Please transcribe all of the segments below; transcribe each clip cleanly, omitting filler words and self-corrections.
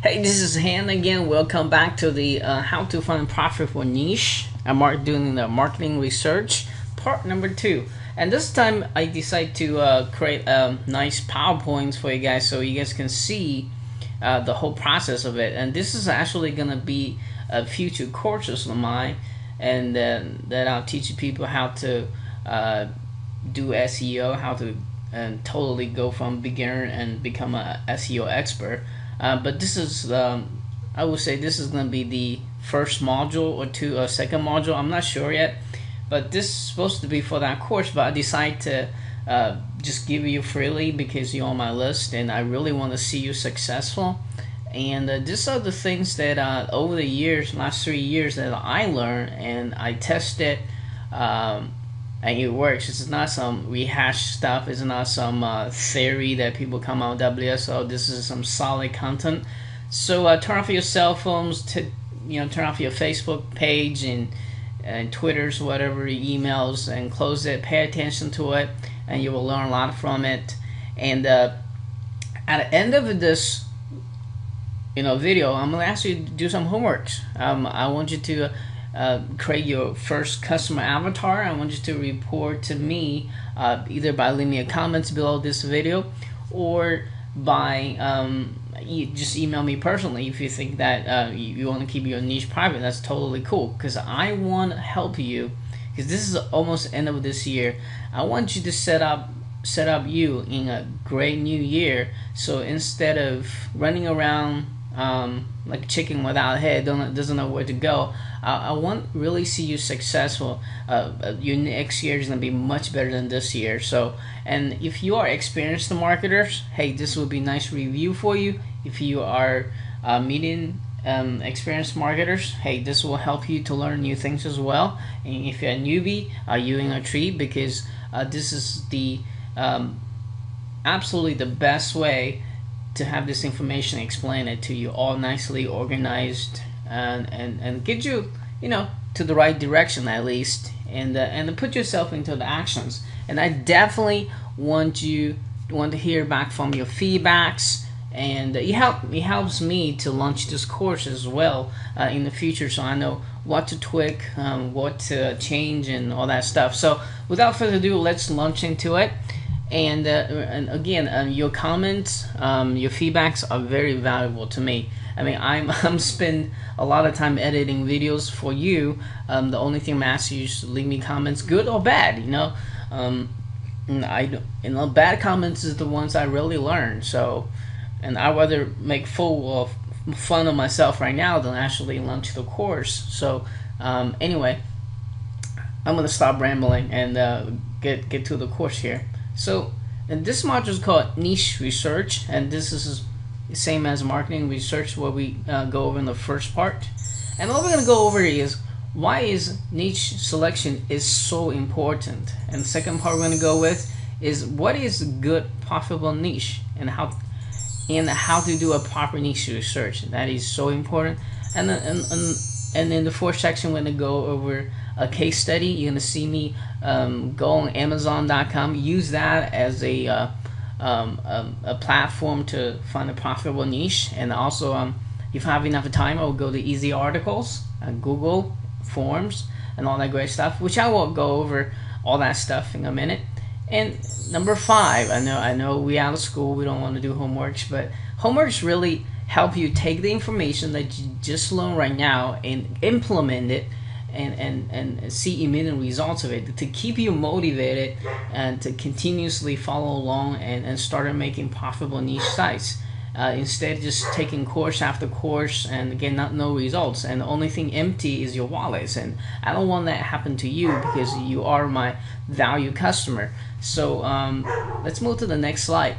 Hey, this is Han again. Welcome back to the How to Find Profit for Niche. I'm doing the marketing research part number 2. And this time I decided to create nice PowerPoints for you guys so you guys can see the whole process of it. And this is actually going to be future courses of mine, and that I'll teach people how to do SEO, how to totally go from beginner and become a SEO expert. But this is, I would say, this is going to be the first module or second module. I'm not sure yet, but this is supposed to be for that course. But I decided to just give you freely because you're on my list, and I really want to see you successful. And these are the things that over the years, last 3 years, that I learned and I tested. And it works. It's not some rehashed stuff. It's not some theory that people come out with WSO. This is some solid content. So turn off your cell phones. Turn off your Facebook page and Twitter's, whatever, emails, and close it. Pay attention to it, and you will learn a lot from it. And at the end of this, video, I'm gonna ask you to do some homeworks. I want you to create your first customer avatar. I want you to report to me either by leaving me a comments below this video, or by you just email me personally if you think that you want to keep your niche private. That's totally cool, because I want to help you, because this is almost the end of this year. I want you to set up you in a great new year. So instead of running around like a chicken without a head, doesn't know where to go, I want really see you successful. Your next year is going to be much better than this year. So, and if you are experienced marketers, hey, this will be a nice review for you. If you are meeting experienced marketers, hey, this will help you to learn new things as well. And if you're a newbie, you're in a treat, because this is the absolutely the best way to have this information, explain it to you all nicely organized, and get you to the right direction at least, and put yourself into the actions. And I definitely want to hear back from your feedbacks, and it helps me to launch this course as well in the future, so I know what to tweak, what to change, and all that stuff. So without further ado, let's launch into it. And again, your comments, your feedbacks are very valuable to me. I mean, I'm spend a lot of time editing videos for you. The only thing I'm asking you is to leave me comments, good or bad. Bad comments is the ones I really learn. So, and I rather make fun of myself right now than actually launch the course. So, anyway, I'm gonna stop rambling and get to the course here. So, and this module is called Niche Research, and this is the same as marketing research, what we go over in the first part. And what we're going to go over is why is niche selection is so important. And the second part we're going to go with is what is good profitable niche, and how to do a proper niche research. That is so important. And in the fourth section, we're going to go over a case study. You're going to see me go on Amazon.com, use that as a platform to find a profitable niche. And also, if I have enough time, I will go to Easy Articles, Google Forms, and all that great stuff, which I will go over all that stuff in a minute. And number 5, I know we out of school, we don't want to do homeworks, but homeworks really help you take the information that you just learned right now and implement it, and see immediate results of it, to keep you motivated and to continuously follow along and start making profitable niche sites, instead of just taking course after course and again no results, and the only thing empty is your wallets. And I don't want that to happen to you, because you are my value customer. So let's move to the next slide.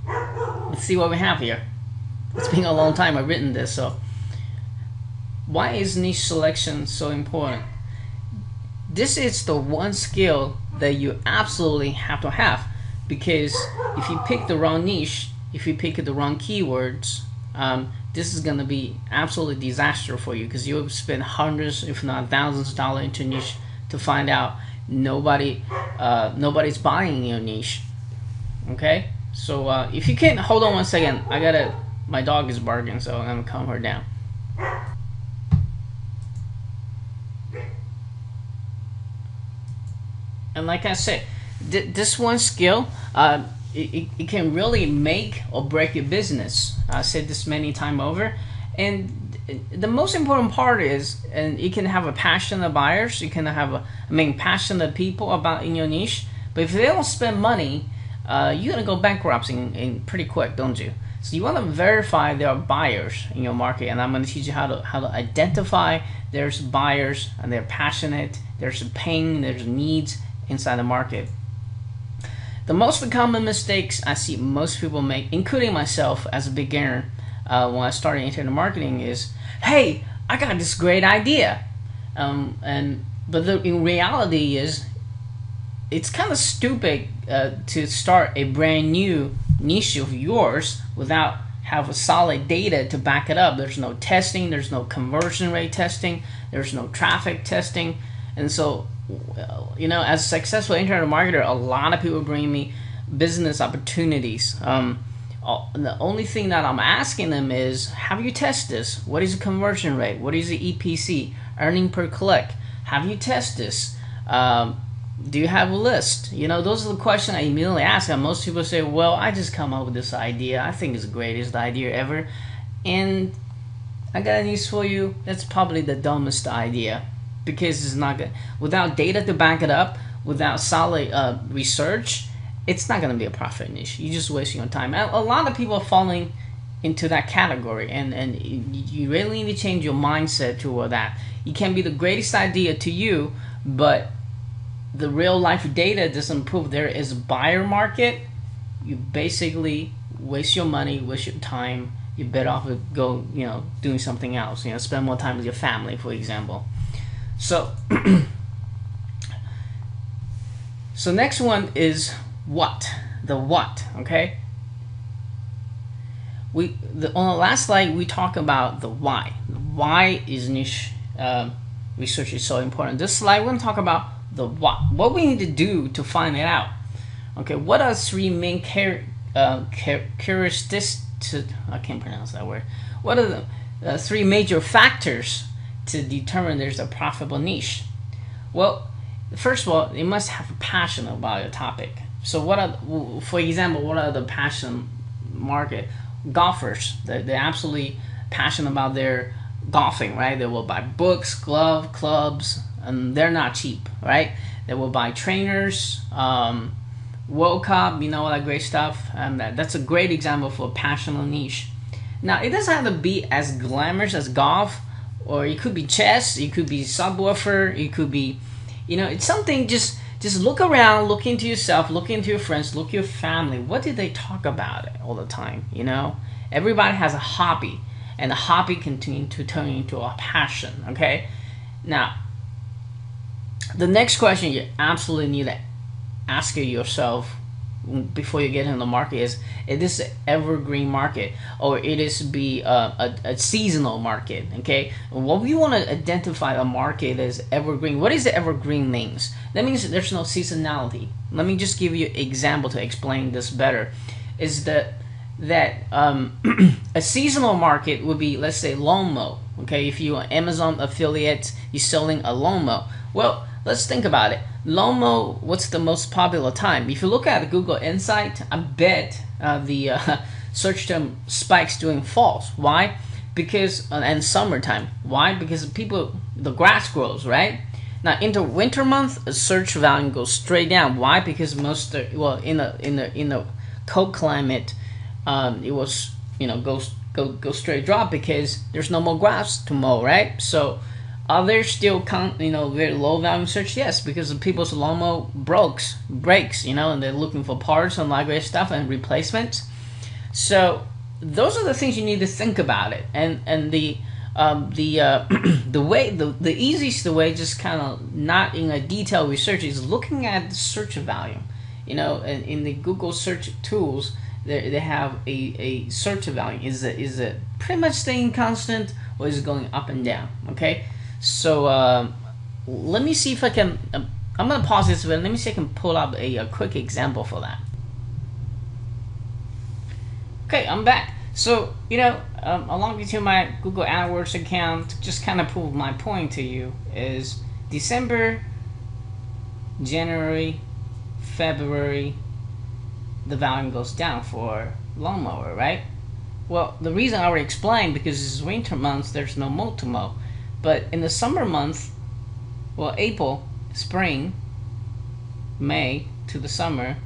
Let's see what we have here. It's been a long time I've written this. So why is niche selection so important? This is the one skill that you absolutely have to have, because if you pick the wrong niche, if you pick the wrong keywords, this is going to be absolutely disaster for you, because you'll spend hundreds, if not thousands of dollars into niche to find out nobody's buying your niche. Okay, so if you can hold on one second, I gotta my dog is barking, so I'm gonna calm her down. And like I said, this one skill, it can really make or break your business. I said this many times over, and the most important part is, and you can have a passionate buyers, you can have passionate people about in your niche, but if they don't spend money, you're gonna go bankrupt in pretty quick, don't you? So you want to verify there are buyers in your market, and I'm going to teach you how to identify there's buyers and they're passionate, there's pain, there's needs inside the market. The most common mistakes I see most people make, including myself as a beginner when I started internet marketing, is, hey, I got this great idea, but in reality is it's kind of stupid to start a brand new niche of yours without have a solid data to back it up. There's no testing, there's no conversion rate testing, there's no traffic testing. And so, as a successful internet marketer, a lot of people bring me business opportunities. The only thing that I'm asking them is, have you tested this? What is the conversion rate? What is the EPC, earning per click? Have you tested this? Do you have a list? Those are the questions I immediately ask. And most people say, well, I just come up with this idea. I think it's the greatest idea ever. And I got news for you. That's probably the dumbest idea, because it's not good. Without data to back it up, without solid research, it's not going to be a profit niche. You're just wasting your time. And a lot of people are falling into that category. And you really need to change your mindset toward that. It can be the greatest idea to you, but the real life data doesn't prove there is a buyer market. You basically waste your money, waste your time. You're better off with go, doing something else. Spend more time with your family, for example. So, so next one is what? The what, okay? On the last slide we talk about the why. The why is niche research is so important. This slide we're going to talk about the what we need to do to find it out. Okay, what are three main characteristics? I can't pronounce that word. What are the three major factors to determine there's a profitable niche? Well, first of all, you must have a passion about your topic. So for example, what are the passion market? Golfers, they're absolutely passionate about their golfing, right? They will buy books, clubs, and they're not cheap, right? They will buy trainers, World Cup, all that great stuff, and that's a great example for a passionate niche. Now, it doesn't have to be as glamorous as golf, or it could be chess, it could be subwoofer, it could be, it's something. Just look around, look into yourself, look into your friends, look at your family. What did they talk about it all the time? Everybody has a hobby, and the hobby continues to turn into a passion. Okay, now the next question you absolutely need to ask yourself before you get in the market is this an evergreen market, or it is be a seasonal market? Okay, what we want to identify a market as evergreen. What is the evergreen means? That means there's no seasonality. Let me just give you an example to explain this better. Is that a seasonal market would be, let's say, lawn mow. Okay, if you're an Amazon affiliate, you're selling a lawn mow. Well, let's think about it. Lawn mow, what's the most popular time? If you look at Google Insight, I bet the search term spikes during fall. Why? Because and summertime. Why? Because the grass grows, right? Now, into winter month, search volume goes straight down. Why? Because in the cold climate, it was go straight drop because there's no more grass to mow, right? So are there still very low volume search? Yes, because the people's lawnmower breaks, and they're looking for parts and like great stuff and replacements. So those are the things you need to think about it, and the easiest way, just kind of not in a detailed research, is looking at the search volume. In the Google search tools, they have a search volume. Is it pretty much staying constant, or is it going up and down? Okay, so let me see if I can. I'm gonna pause this, but let me see if I can pull up a quick example for that. Okay, I'm back. So, along with my Google AdWords account, just kind of prove my point to you is December, January, February, the volume goes down for lawnmower, right? Well, the reason I already explained, because it's winter months, there's no mow to mow. But in the summer month, well, April, spring, May to the summer,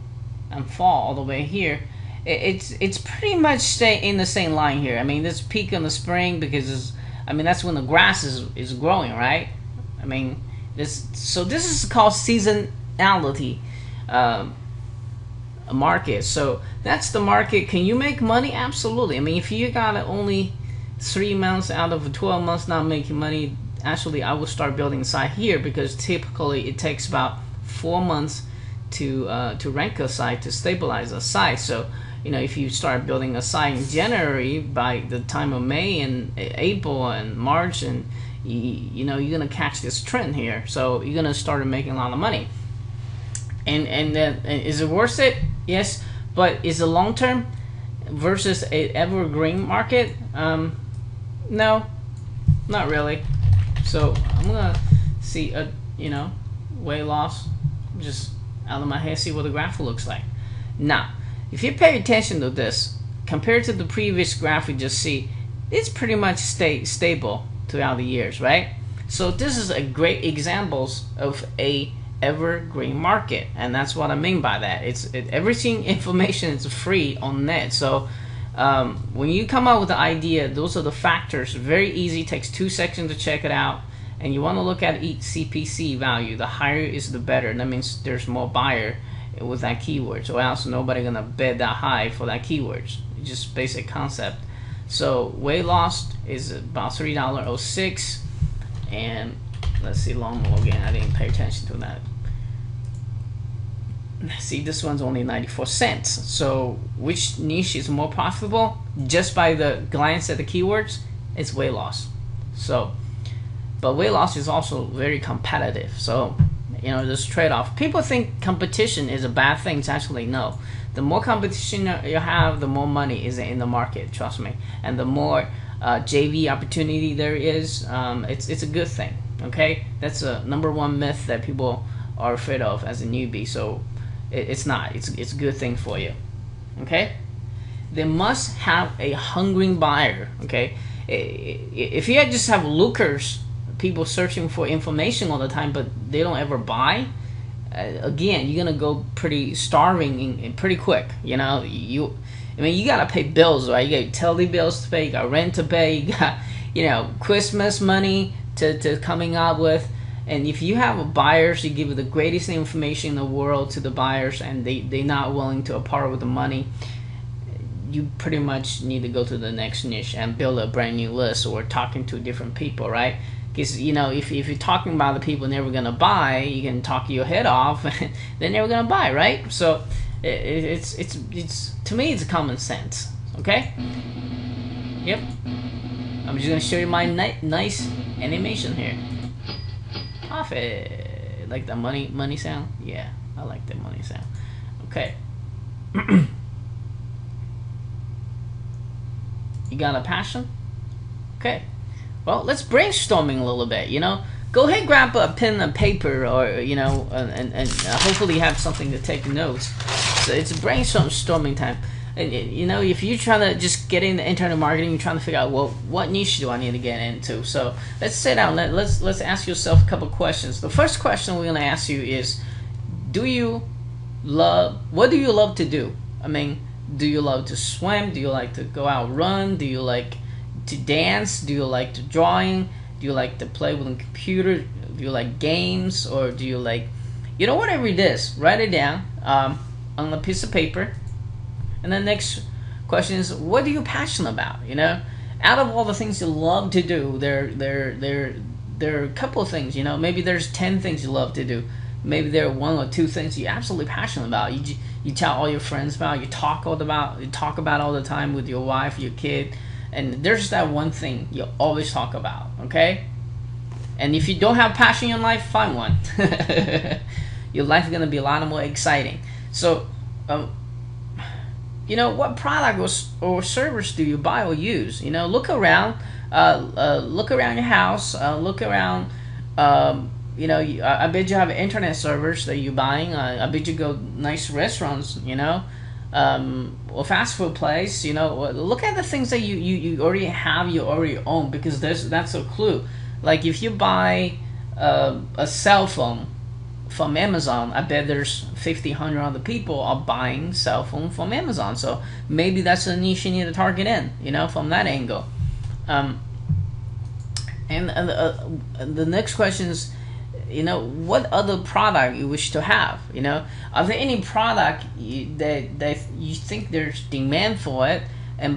and fall all the way here, it's pretty much stay in the same line here. I mean, this peak in the spring because that's when the grass is growing, right? I mean, this is called seasonality market. So that's the market. Can you make money? Absolutely. I mean, if you got only 3 months out of 12 months not making money, actually I will start building a site here, because typically it takes about 4 months to rank a site, to stabilize a site. So if you start building a site in January, by the time of May and April and March, and you're gonna catch this trend here. So you're gonna start making a lot of money. And is it worth it? Yes, but is it long term versus a evergreen market? No, not really. So I'm gonna see weight loss just out of my head, see what the graph looks like. Now, if you pay attention to this, compared to the previous graph we just see, it's pretty much stable throughout the years, right? So this is a great examples of a evergreen market, and that's what I mean by that. Everything information is free on net. So when you come up with the idea, those are the factors. Very easy, takes 2 seconds to check it out. And you want to look at each CPC value. The higher is the better. That means there's more buyer with that keyword, or else nobody gonna bid that high for that keywords. It's just basic concept. So weight loss is about $3.06, and let's see lawnmower again. I didn't pay attention to that. See, this one's only 94 cents. So which niche is more profitable? Just by the glance at the keywords, it's weight loss. So, but weight loss is also very competitive. So there's trade-off. People think competition is a bad thing. It's actually no. The more competition you have, the more money is in the market. Trust me. And the more JV opportunity there is, it's a good thing. Okay, that's a #1 myth that people are afraid of as a newbie. So it's not. It's a good thing for you. Okay. They must have a hungry buyer. Okay. If you just have lookers, people searching for information all the time, but they don't ever buy, again, you're gonna go pretty starving and pretty quick. You gotta pay bills, right? You got utility bills to pay, you got rent to pay, you got Christmas money to coming up with. And if you have buyers, you give the greatest information in the world to the buyers, and they're not willing to part with the money, you pretty much need to go to the next niche and build a brand new list, or talking to different people, right? Because if you're talking about the people never gonna buy, you can talk your head off. They're never gonna buy, right? So it's to me, it's common sense. Okay. Yep. I'm just gonna show you my nice animation here. Profit. Like the money sound. Yeah, I like the money sound. Okay. You got a passion? Okay. Well, let's brainstorming a little bit. Go ahead, grab a pen and paper, or and hopefully you have something to take notes. So it's a brainstorming time. And if you're trying to just get into internet marketing, you're trying to figure out, well, what niche do I need to get into? So let's sit down. Let's ask yourself a couple questions. The first question we're gonna ask you is, what do you love to do? I mean, do you love to swim? Do you like to go out run? Do you like to dance? Do you like to drawing? Do you like to play with a computer? Do you like games? Or do you like, whatever it is, write it down on a piece of paper. And the next question is, what are you passionate about? Out of all the things you love to do, there are a couple of things. Maybe there's 10 things you love to do. Maybe there are 1 or 2 things you're absolutely passionate about. You tell all your friends about. You talk about all the time with your wife, your kid. And there's that one thing you always talk about, okay? And if you don't have passion in your life, find one. Your life is going to be a lot more exciting. So what product or service do you buy or use? Look around, look around your house, look around. I bet you have internet servers that you're buying. I bet you go nice restaurants, or fast food place. Look at the things that you already have, you already own, because that's a clue. Like if you buy a cell phone from Amazon, I bet there's 50, 100 other people are buying cell phone from Amazon. So maybe that's a niche you need to target in, from that angle. And the next question is, what other product you wish to have? Are there any product that you think there's demand for it,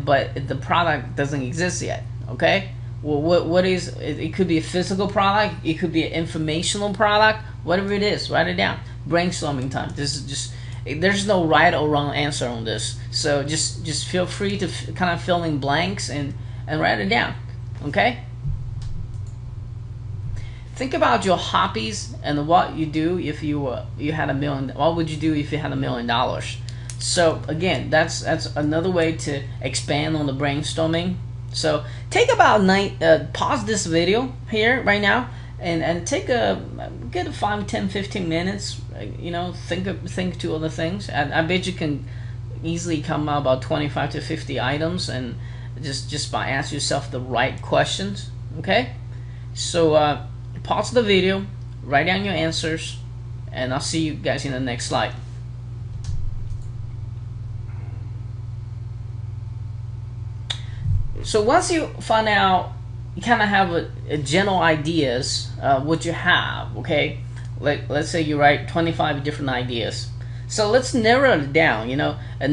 but the product doesn't exist yet? Okay. Well, what is it? It could be a physical product. It could be an informational product. Whatever it is, write it down. Brainstorming time. This is just, there's no right or wrong answer on this. So just feel free to kind of fill in blanks and write it down. Okay. Think about your hobbies and what you do if you had $1 million. What would you do if you had $1 million? So again, that's another way to expand on the brainstorming. So take about pause this video here right now and take a good 5, 10, 15 minutes. Think to other things. I bet you can easily come out about 25 to 50 items, and just by asking yourself the right questions. Okay, so pause the video, write down your answers, and I'll see you guys in the next slide. So once you find out, you kind of have a general ideas what you have. Okay, let's say you write 25 different ideas. So let's narrow it down. A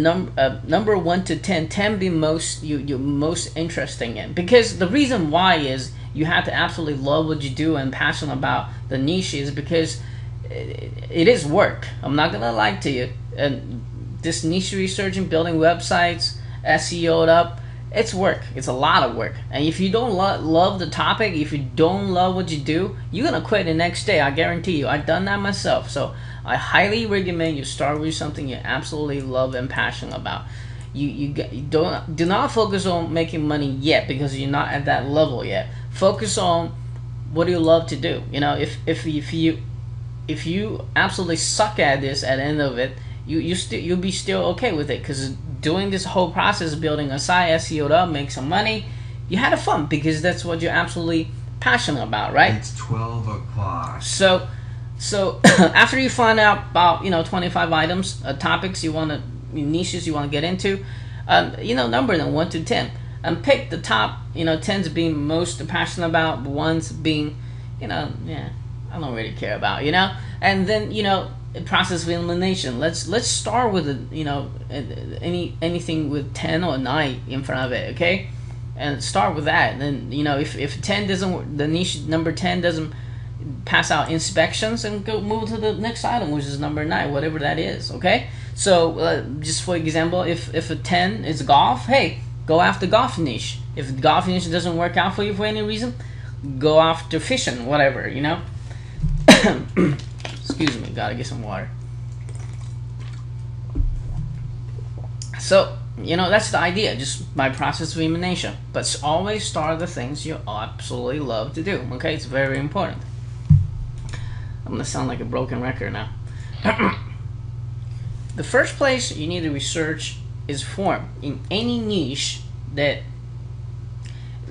number 1 to 10. 10 be you're most interesting in, because the reason why is you have to absolutely love what you do and passionate about the niche, is because it is work. I'm not gonna lie to you. And this niche research and building websites, SEO'd up, it's work. It's a lot of work. And if you don't love the topic, if you don't love what you do, you're gonna quit the next day. I guarantee you. I've done that myself. So I highly recommend you start with something you absolutely love and passionate about. You do not focus on making money yet, because you're not at that level yet. Focus on what do you love to do. If you absolutely suck at this at the end of it, you'll be still okay with it, because doing this whole process, building a site, SEO'd up, make some money, you had fun, because that's what you're absolutely passionate about, right? It's 12 o'clock. So after you find out about 25 items, topics niches you want to get into, number them 1 to 10, and pick the top 10s being most passionate about, ones being I don't really care about, and then process of elimination. Let's start with anything with 10 or 9 in front of it, okay? And start with that. And then if 10 doesn't, the niche number 10 doesn't pass out inspections, and move to the next item, which is number 9, whatever that is, okay? So just for example, if a 10 is golf, hey, go after golf niche. If the golf niche doesn't work out for you for any reason, go after fishing, whatever, Excuse me, gotta get some water. So, that's the idea, just by process of elimination. But always start the things you absolutely love to do, okay? It's very important. I'm gonna sound like a broken record now. The first place you need to research is form. In any niche, that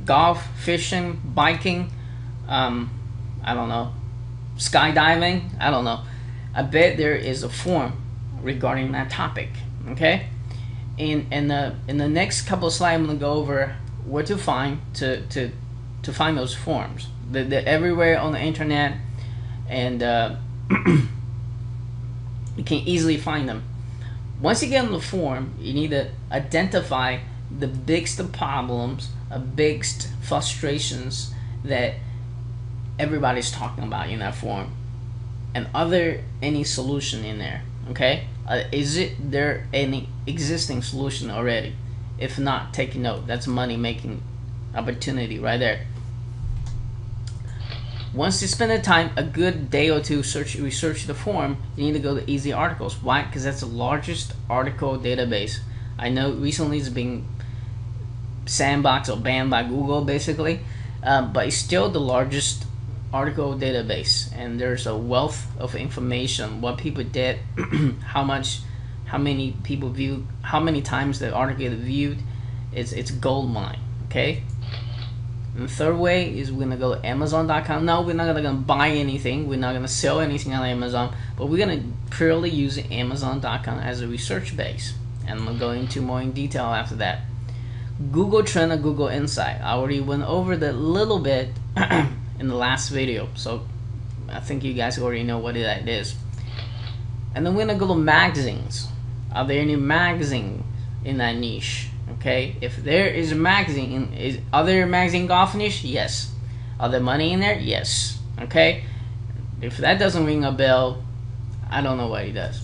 golf, fishing, biking, I don't know, skydiving, I don't know, I bet there is a forum regarding that topic, okay? In the next couple of slides, I'm gonna go over where to find find those forums. They're everywhere on the internet, and you can easily find them. Once you get on the forum, you need to identify the biggest problems, biggest frustrations that everybody's talking about in that forum, and are there any solution in there? Okay, is there any existing solution already? If not, take a note. That's money making opportunity right there. Once you spend the time, a good day or two, research the forum, you need to go to Easy Articles. Why? Because that's the largest article database I know recently it's been sandboxed or banned by Google, basically, but it's still the largest article database, and there's a wealth of information, what people did, how many people viewed, how many times the article is viewed. It's gold mine. Okay. And the third way is we're gonna go to Amazon.com. No, we're not gonna buy anything. We're not gonna sell anything on Amazon, but we're gonna purely use Amazon.com as a research base. And I'm gonna go into more in detail after that. Google Trend and Google Insight. I already went over that little bit in the last video, so I think you guys already know what that is. And then we're gonna go to magazines. Are there any magazines in that niche? Okay, if there is a magazine, are there a magazine golf niche? Yes. Are there money in there? Yes. Okay, if that doesn't ring a bell, I don't know what it does.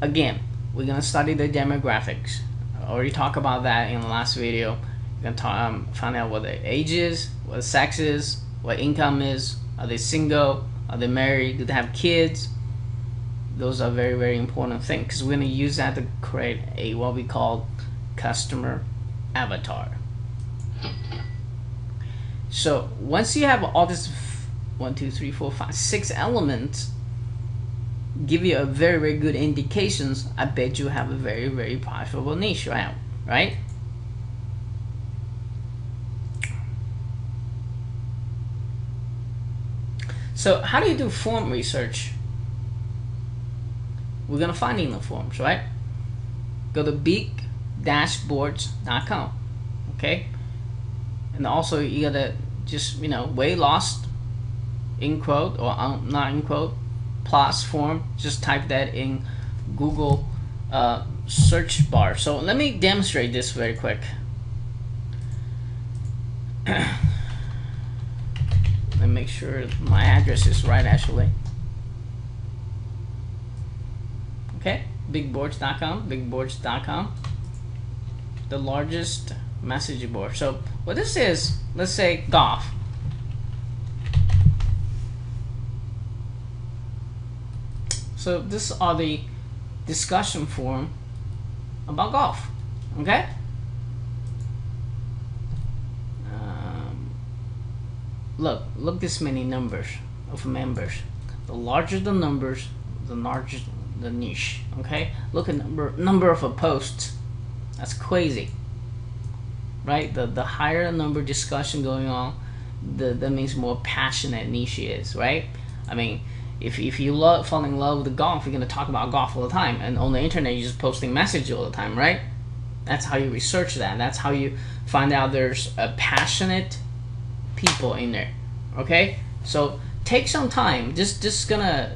Again, we're gonna study the demographics. I already talked about that in the last video. We're gonna find out what the age is, what the sex is, what income is. Are they single? Are they married? Do they have kids? Those are very, very important things, because we're going to use that to create a what we call customer avatar. So once you have all this 1, 2, 3, 4, 5, 6 elements, give you a very, very good indications, I bet you have a very, very profitable niche right? So how do you do form research? We're gonna find in the forms, right? Go to big-boards.com, okay? And also you gotta just, weight loss, in quote or not in quote, plus form. Just type that in Google search bar. So let me demonstrate this very quick. Let me make sure my address is right, actually. Okay, bigboards.com, the largest messaging board. So what this is, let's say golf. So this are the discussion forum about golf. Okay. Look this many numbers of members. The larger the numbers, the larger the niche. Okay, look at number of posts. That's crazy, right? The higher the number discussion going on, that means more passionate niche is, right? I mean, if you fall in love with golf, you're gonna talk about golf all the time, and on the internet you're just posting messages all the time, right? That's how you research that. That's how you find out there's a passionate people in there. Okay, so take some time. This is gonna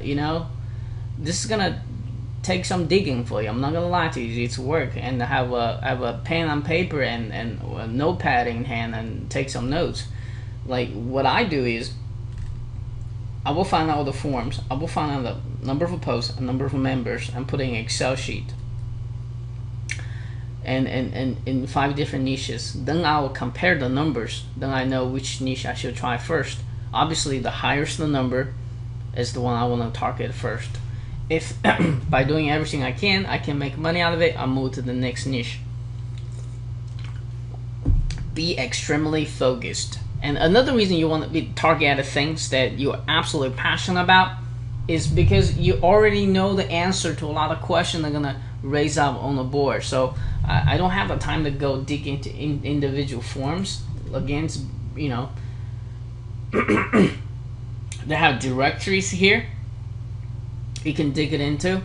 take some digging for you. I'm not gonna lie to you. It's work, and have a pen and paper and a notepad in hand and take some notes. Like what I do is, I will find out the forms. I will find out the number of posts, a number of members, and put in an Excel sheet. And in 5 different niches. Then I will compare the numbers. Then I know which niche I should try first. Obviously, the higher the number is the one I want to target first. If by doing everything I can make money out of it, I'll move to the next niche. Be extremely focused. And another reason you want to be target at things that you're absolutely passionate about is because you already know the answer to a lot of questions they're gonna raise up on the board. So I don't have the time to go dig into individual forms. Again, they have directories here you can dig it into.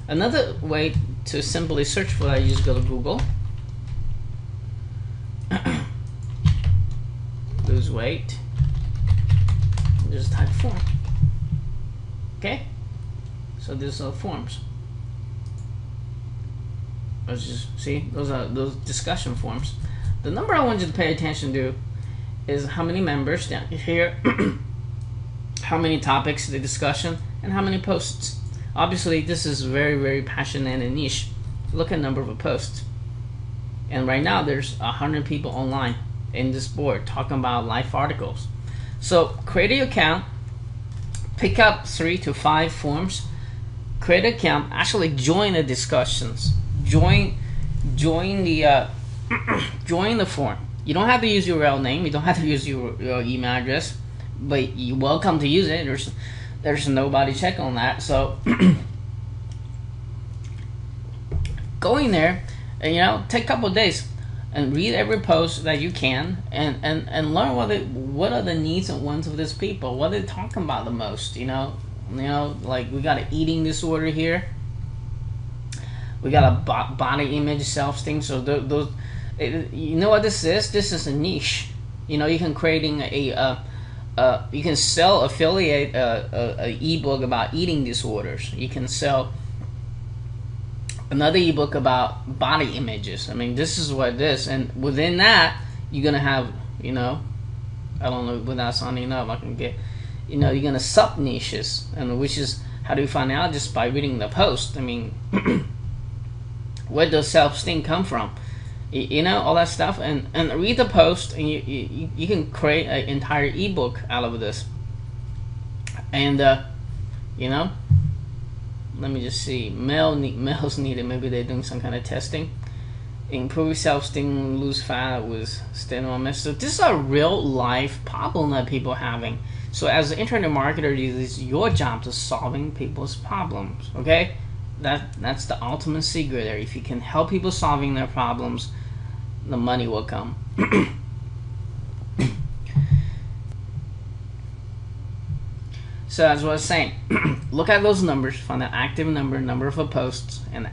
Another way to simply search for that, you just go to Google, lose weight, just type form. Okay, so these are forms. Let's just see, those are those discussion forms. The number I want you to pay attention to is how many members down here, how many topics the discussion, and how many posts. Obviously, this is very, very passionate and niche. Look at number of posts, and right now there's 100 people online in this board talking about live articles. So create an account, pick up 3 to 5 forms, create an account, actually join the discussions, join join the join the forum. You don't have to use your real name. You don't have to use your email address, but you're welcome to use it. There's nobody check on that. So go in there and, you know, take a couple of days and read every post that you can, and learn what are the needs and wants of these people. What are they talking about the most? You know, like we got an eating disorder here. We got a body image, self-esteem. So those, you know what this is? This is a niche. You know, you can creating you can sell affiliate a ebook about eating disorders. You can sell another ebook about body images. I mean, this is what it is, and within that, you're gonna have, you know, I don't know without sounding enough, I can get, you know, you're gonna sub niches, and which is how do you find out? Just by reading the post. I mean, where does self-esteem come from? You know, all that stuff, and read the post, and you can create an entire ebook out of this. And you know, let me just see. Males needed. Maybe they're doing some kind of testing. Improve self-esteem, lose fat with standing on mess. So this is a real life problem that people are having. So as an internet marketer, it is your job to solving people's problems. Okay, that's the ultimate secret there. If you can help people solving their problems, the money will come. So as I was saying, look at those numbers, find the active number of posts, and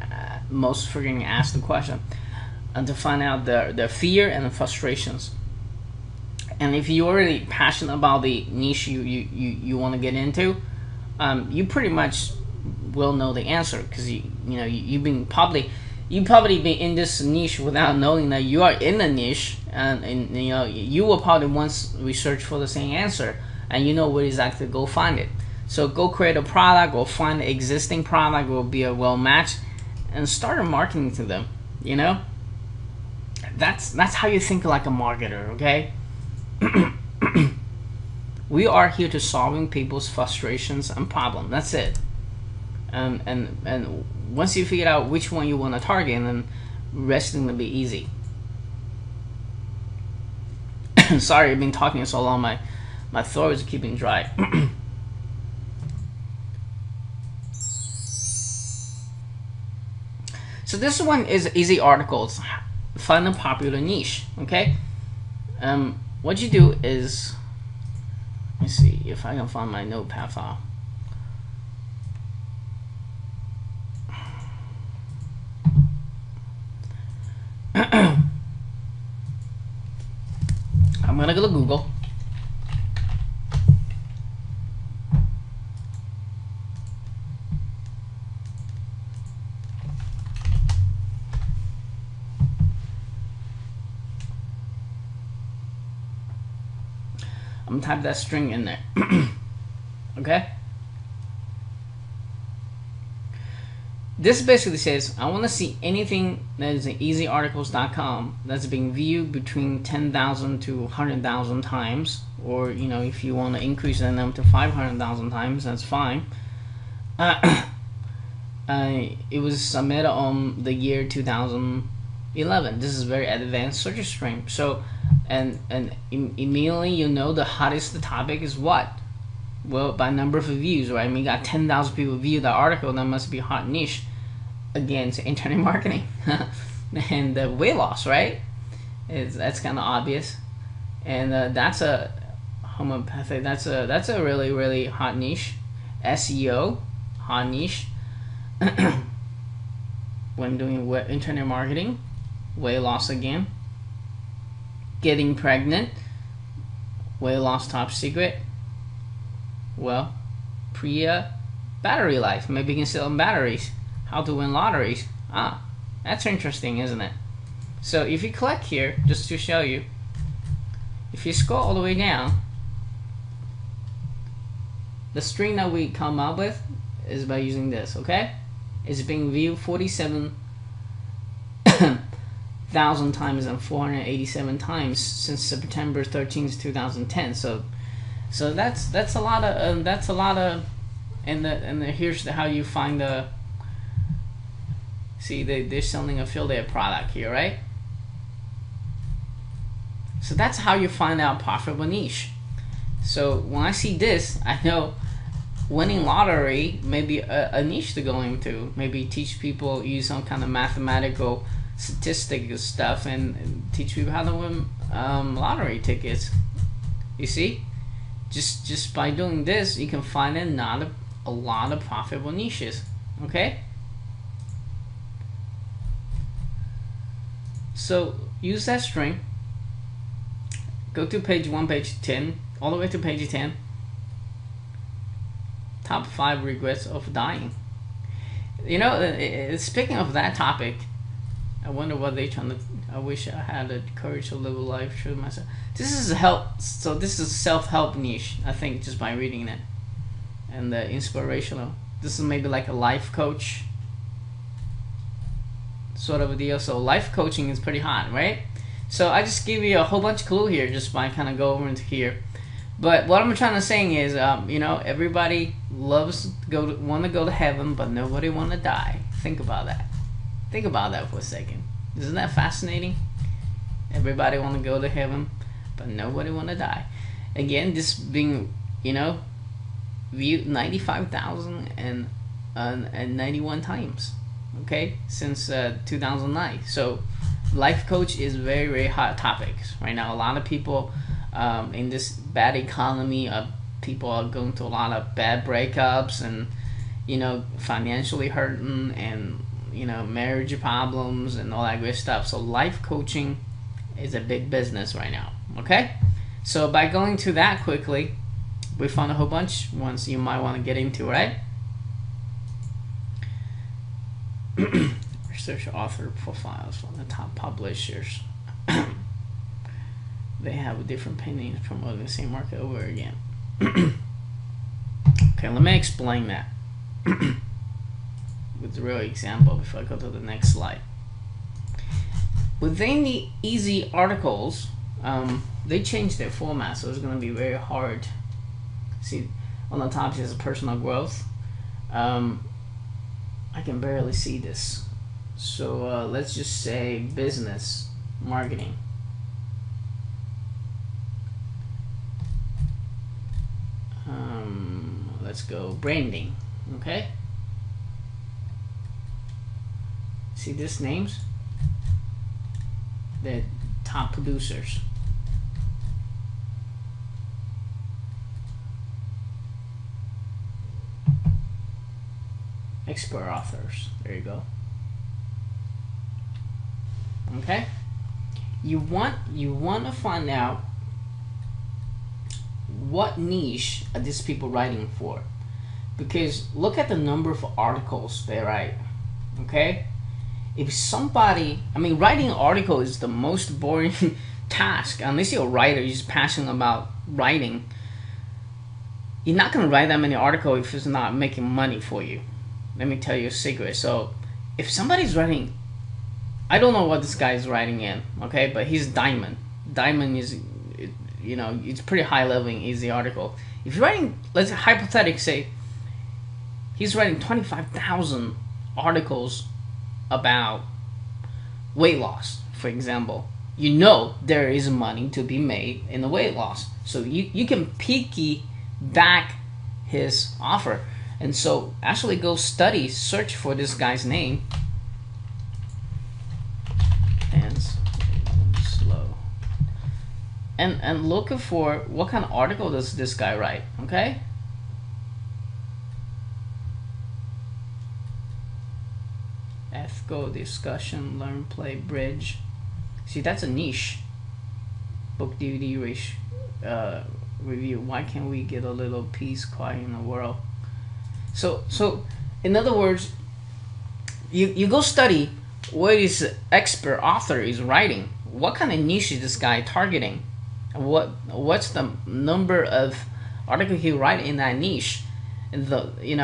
most freaking ask the question, and to find out their fear and the frustrations. And if you're already passionate about the niche you want to get into, you pretty much will know the answer, because you've probably been in this niche without knowing that you are in the niche, and you know you will probably once research for the same answer, and you know where exactly to go find it. So go create a product, or find the existing product will be a well match, and start marketing to them. You know, that's how you think like a marketer. Okay. We are here to solving people's frustrations and problems. That's it. And once you figure out which one you want to target, then resting will be easy. Sorry, I've been talking so long, my throat is keeping dry. So this one is easy articles. Find a popular niche. Okay. What you do is, let me see if I can find my notepad file. I'm gonna go to Google. I'm gonna type that string in there. Okay. This basically says I want to see anything that is in easyarticles.com that's being viewed between 10,000 to 100,000 times, or you know, if you want to increase the number to 500,000 times, that's fine. It was submitted on the year 2011. This is very advanced search string. So, and immediately you know the hottest topic is what? Well, by number of views, right? I mean, you got 10,000 people view that article, that must be a hot niche. Again, it's internet marketing. And the weight loss, right? That's kind of obvious. And that's a homeopathic. That's a really, really hot niche. SEO, hot niche. When doing internet marketing, weight loss again. Getting pregnant, weight loss top secret. Well, battery life. Maybe you can sell batteries. How to win lotteries. That's interesting, isn't it? So if you click here, just to show you, if you scroll all the way down, the string that we come up with is by using this, okay? It's being viewed 47,000 times and 487 times since September 13th, 2010. So that's a lot of and here's how you find the See, they're selling affiliate product here, right? So that's how you find out profitable niche. So when I see this, I know winning lottery may be a niche to go into. Maybe teach people, use some kind of mathematical statistical stuff, and teach people how to win lottery tickets. You see, just by doing this, you can find a lot of profitable niches. Okay. So use that string. Go to page 1, page 10, all the way to page 10. Top 5 regrets of dying. You know, speaking of that topic, I wonder what they're trying to. I wish I had the courage to live a life true to myself. This is help. So this is self-help niche. I think just by reading it, and the inspirational. This is maybe like a life coach sort of a deal. So life coaching is pretty hot, right? So I just give you a whole bunch of clue here just by kind of go over into here. But what I'm trying to say is, you know, everybody loves want to go to heaven, but nobody want to die. Think about that. Think about that for a second. Isn't that fascinating? Everybody want to go to heaven, but nobody want to die. Again, this being, you know, viewed 95,000 and 91 times. Okay, since 2009. So life coach is very, very hot topics right now. A lot of people in this bad economy, people are going through a lot of bad breakups, and you know, financially hurting, and you know, marriage problems and all that good stuff. So life coaching is a big business right now. Okay, so by going to that quickly, we found a whole bunch ones you might want to get into, right? Research author profiles from the top publishers. They have different opinions promoting the same market over again. Okay, let me explain that with a real example before I go to the next slide. Within the easy articles, they changed their format, so it's going to be very hard. See, on the top is personal growth. I can barely see this. So let's just say business marketing. Let's go branding. Okay. See these names? The top producers. Expert authors. There you go. Okay. You want to find out what niche are these people writing for, because look at the number of articles they write. Okay. If somebody, I mean, writing an article is the most boring task. Unless you're a writer, you're just passionate about writing. You're not going to write that many articles if it's not making money for you. Let me tell you a secret. So if somebody's writing, I don't know what this guy is writing in, okay, but he's Diamond. Diamond is, you know, it's pretty high level and easy article. If you're writing, let's hypothetically say he's writing 25,000 articles about weight loss, for example, you know there is money to be made in the weight loss. So you can piggyback his offer. And so actually go study, search for this guy's name. Hands slow. And look for what kind of article does this guy write, okay? Ethical discussion, learn, play, bridge. See, that's a niche. Book DVD review. Why can't we get a little peace, quiet in the world? So in other words, you go study what this expert author is writing. What kind of niche is this guy targeting? What's the number of articles he write in that niche? And then you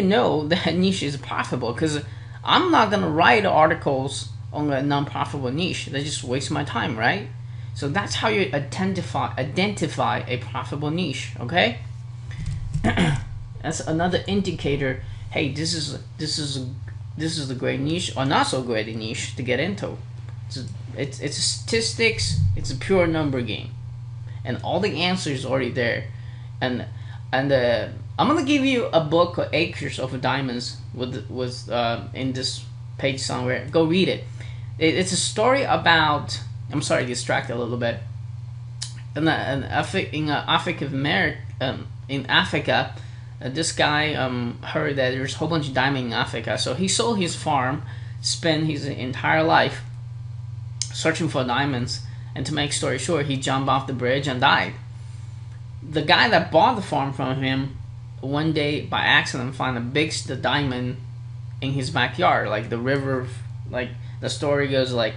know that niche is profitable, because I'm not gonna write articles on a non-profitable niche. They just waste my time, right? So that's how you identify a profitable niche. Okay. That's another indicator. Hey, this is this is a great niche or not so great a niche to get into. It's a statistics. It's a pure number game, and all the answers already there, and I'm gonna give you a book called Acres of Diamonds with in this page somewhere. Go read it. It's a story about. I'm sorry, distracted a little bit. In Africa, this guy heard that there's a whole bunch of diamond in Africa, so he sold his farm, spent his entire life searching for diamonds, and to make story short, he jumped off the bridge and died. The guy that bought the farm from him one day by accident found a big diamond in his backyard, like the river, like the story goes, like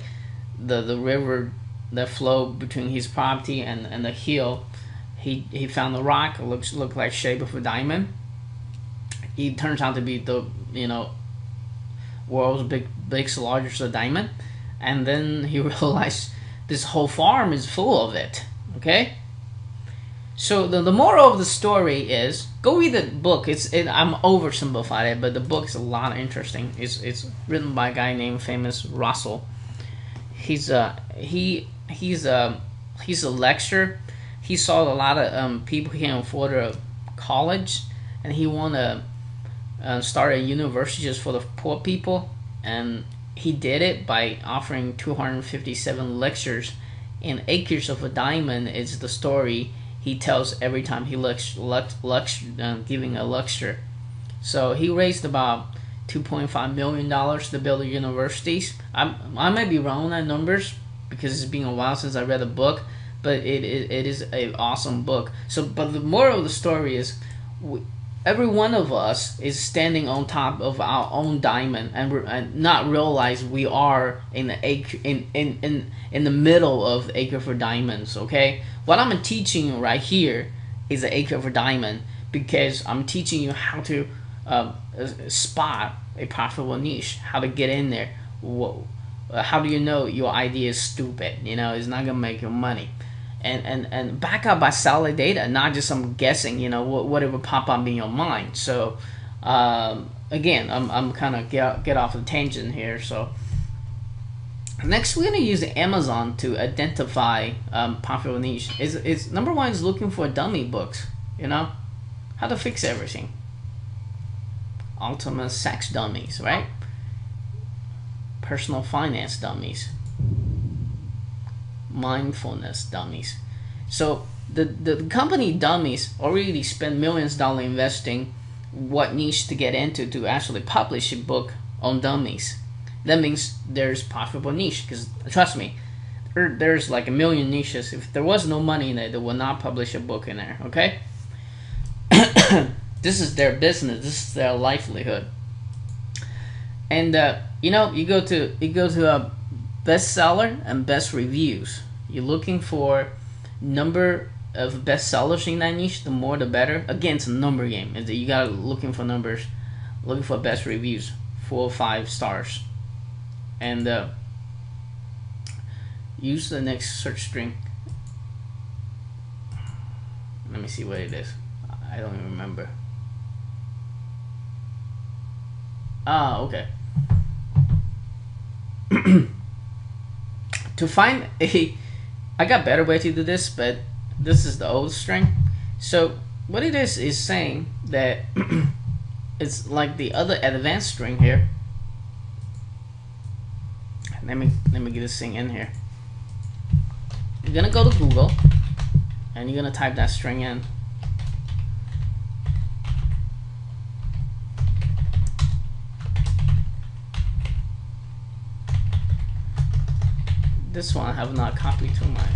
the river that flowed between his property and the hill. He found the rock, looked like shape of a diamond. It turns out to be the world's biggest largest diamond, and then he realized this whole farm is full of it. Okay, so the moral of the story is go read the book. I'm oversimplified it, but the book's a lot interesting. It's written by a guy named Famous Russell. He's a lecturer. He saw a lot of people who can't afford a college, and he wanted to start a university just for the poor people, and he did it by offering 257 lectures. And Acres of a Diamond is the story he tells every time he giving a lecture. So he raised about $2.5 million to build the universities. I might be wrong on numbers because it's been a while since I read the book, but it is an awesome book. So, but the moral of the story is, every one of us is standing on top of our own diamond, and not realize we are in the in the middle of the Acre for Diamonds. Okay, what I'm teaching you right here is the Acre for Diamond, because I'm teaching you how to spot a profitable niche, how to get in there. How do you know your idea is stupid? It's not gonna make you money. And back up by solid data, not just some guessing, whatever pop up in your mind. So again, I'm kind of get off the tangent here. So next, we're gonna use Amazon to identify popular niche. It's number one is looking for dummy books. How to fix everything. Ultimate sex dummies, right? Personal finance dummies. Mindfulness dummies. So the company dummies already spend millions of dollars investing what niche to get into to actually publish a book on dummies. That means there's profitable niche, because trust me, there's like a million niches. If there was no money in it, they would not publish a book in there. Okay. This is their business. This is their livelihood. And you go to a bestseller and best reviews. You're looking for number of bestsellers in that niche. The more, the better. Again, it's a number game. You gotta looking for numbers, looking for best reviews, 4 or 5 stars, and use the next search string. Let me see what it is. I don't even remember. Okay. To find I got better way to do this, but this is the old string. So what it is saying that it's like the other advanced string here. Let me get this thing in here. You're gonna go to Google and you're gonna type that string in. This one I have not copied to my.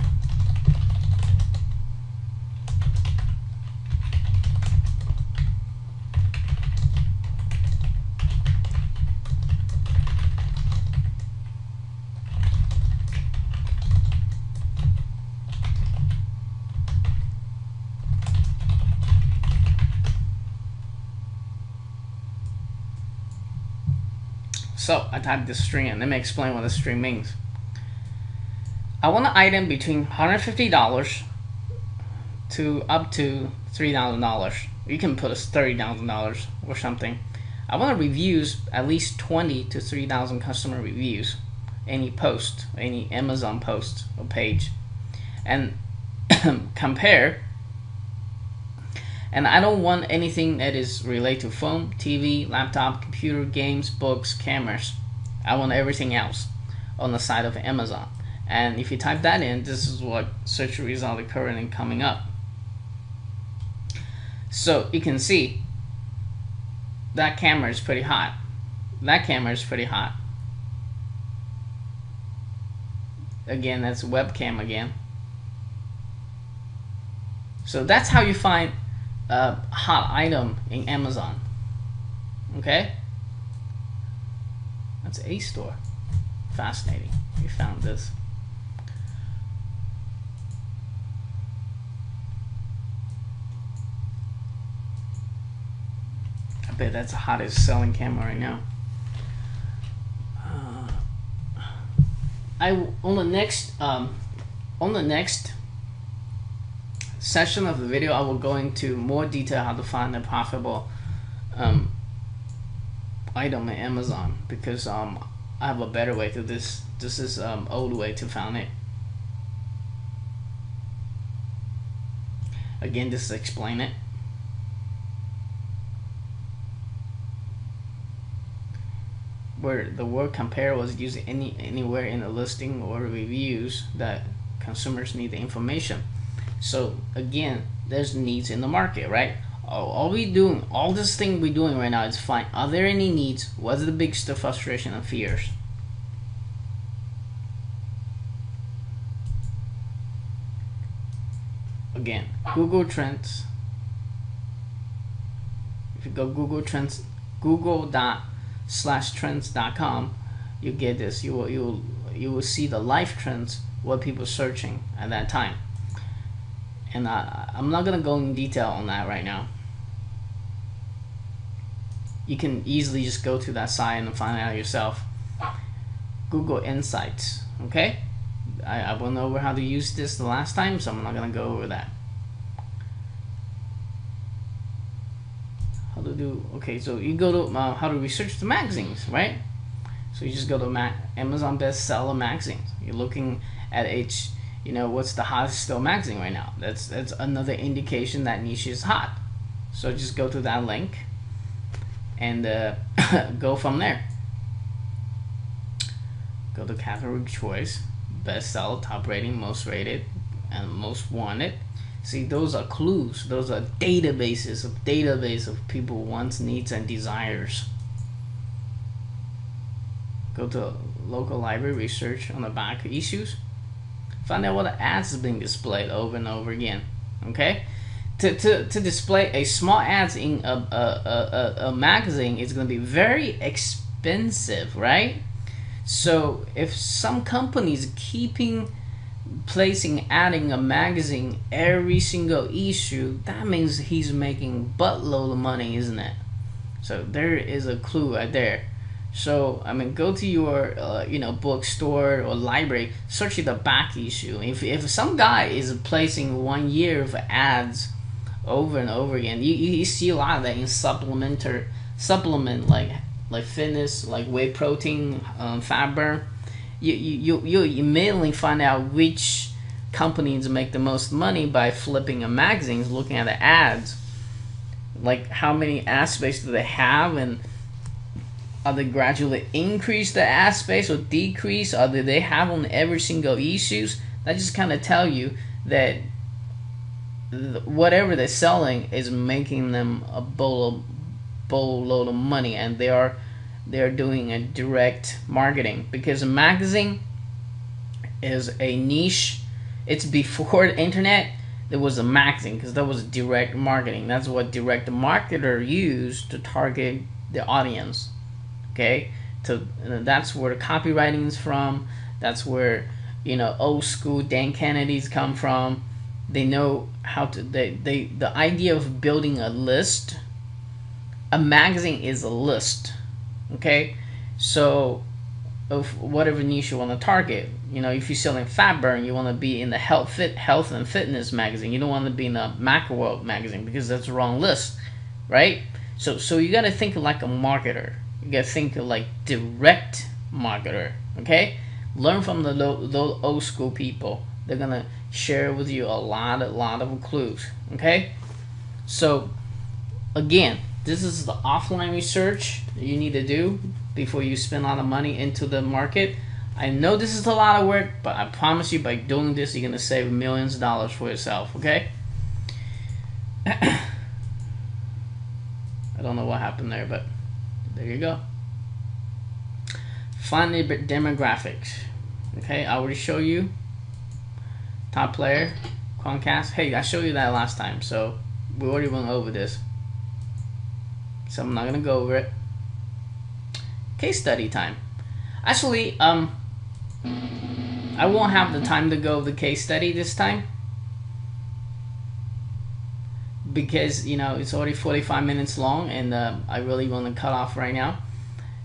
So I typed this string in. Let me explain what this string means. I want an item between $150 to up to $3,000. You can put $30,000 or something. I want reviews, at least 20 to 3,000 customer reviews, any post, any Amazon post or page, and compare. And I don't want anything that is related to phone, TV, laptop, computer, games, books, cameras. I want everything else on the side of Amazon. And if you type that in, this is what search result are currently coming up. So you can see that camera is pretty hot. That camera is pretty hot. Again, that's webcam again. So that's how you find a hot item in Amazon. Okay? That's a store. Fascinating. You found this. I bet that's the hottest selling camera right now. On the next session of the video, I will go into more detail how to find a profitable item in Amazon, because I have a better way to this. This is old way to find it. Again, just to explain it. Where the word compare was used anywhere in a listing or reviews that consumers need the information. So again, there's needs in the market, right? All this thing we're doing right now is find, are there any needs? What's the biggest frustration and fears? Again, Google Trends. If you go Google Trends, google.com/trends.com, you get this. You will see the live trends, what people are searching at that time. And I'm not gonna go in detail on that right now. You can easily just go to that site and find out yourself. Google Insights. Okay, I went over how to use this the last time, so I'm not gonna go over that. How to do, okay, so you go to how to research the magazines, right? So you just go to Amazon bestseller magazines. You're looking at what's the hottest still magazine right now. That's another indication that niche is hot. So just go to that link and go from there. Go to category choice, bestseller, top rating, most rated, and most wanted. See, those are clues. Those are databases of people wants, needs, and desires. Go to local library, research on the back of issues. Find out what ads is being displayed over and over again. Okay, to display a small ads in a magazine is going to be very expensive, right? So if some companies adding a magazine every single issue, that means he's making buttload of money, isn't it? So there is a clue right there. So I mean, go to your bookstore or library, search the back issue. If some guy is placing 1 year of ads over and over again, you see a lot of that in supplement like fitness, like whey protein, fat burn. You immediately find out which companies make the most money by flipping a magazine, looking at the ads, like how many ad space do they have, and are they gradually increase the ad space or decrease, or do they have on every single issues? That just kind of tell you that whatever they're selling is making them a boatload of money, and they're doing a direct marketing, because a magazine is a niche. It's before the internet. There was a magazine because that was direct marketing. That's what direct marketer used to target the audience. Okay, that's where the copywriting is from. That's where old school Dan Kennedy's come from. They know how to. The idea of building a list. A magazine is a list. Okay, so of whatever niche you want to target. If you're selling fat burn, you want to be in the health and fitness magazine. You don't want to be in the Macworld magazine, because that's the wrong list, right? So you gotta think like a marketer. You gotta think like direct marketer. Okay, learn from the old school people. They're gonna share with you a lot of clues. Okay, so again, this is the offline research that you need to do before you spend a lot of money into the market. I know this is a lot of work, but I promise you by doing this, you're going to save millions of dollars for yourself, okay? I don't know what happened there, but there you go. Find the demographics. Okay, I already show you. Top player, Comcast. Hey, I showed you that last time, so we already went over this. So I'm not going to go over it. Case study time. Actually, I won't have the time to go over the case study this time because, you know, it's already 45 minutes long, and I really want to cut off right now.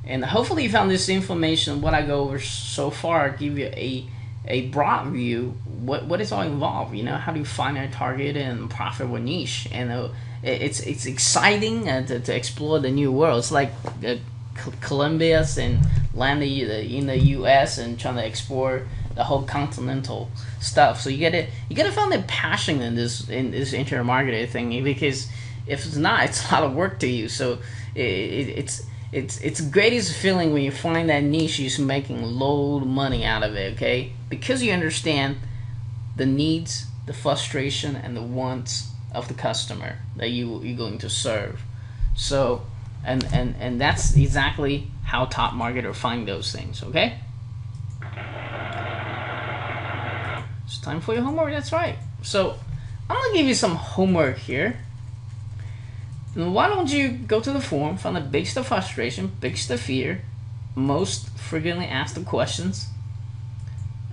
And hopefully you found this information, what I go over so far, give you a broad view, what is all involved, you know, how do you find a target and profitable niche. And it's exciting to explore the new world. It's like Columbus and land in the U.S. and trying to explore the whole continental stuff. So you gotta find the passion in this internet marketing thing, because if it's not, it's a lot of work to you. So it's the greatest feeling when you find that niche you're making load money out of it. Okay, because you understand the needs, the frustration, and the wants of the customer that you're going to serve. So and that's exactly how top marketers find those things. Okay, it's time for your homework. That's right. So I'm gonna give you some homework here. And why don't you go to the forum, find the biggest of frustration, biggest of fear, most frequently asked questions,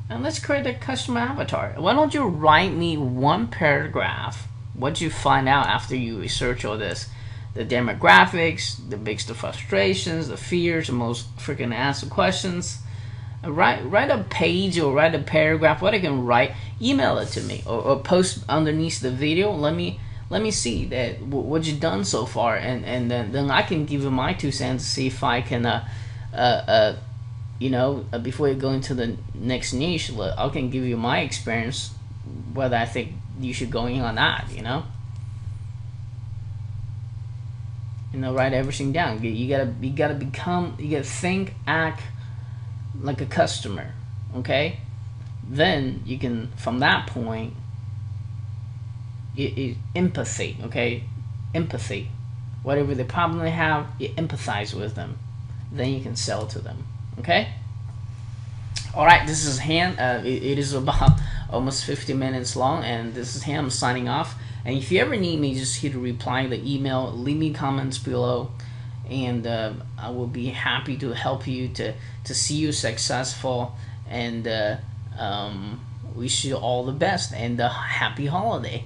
and let's create a customer avatar. Why don't you write me one paragraph what you find out after you research all this, the demographics, the biggest of frustrations, the fears, the most frequently asked questions. Write a page or write a paragraph. What I can write, email it to me or post underneath the video. Let me see that what you've done so far, and then I can give you my 2 cents, see if I can before you go into the next niche, I can give you my experience, whether I think you should go in or not. Write everything down. You gotta think, act like a customer. Okay, then you can, from that point, empathy. Okay, empathy. Whatever the problem they have, you empathize with them. Then you can sell to them. Okay. All right. This is Han. It is about almost 50 minutes long, and this is Han. I'm signing off. And if you ever need me, just hit reply the email. Leave me comments below, and I will be happy to help you to see you successful. And wish you all the best and a happy holiday.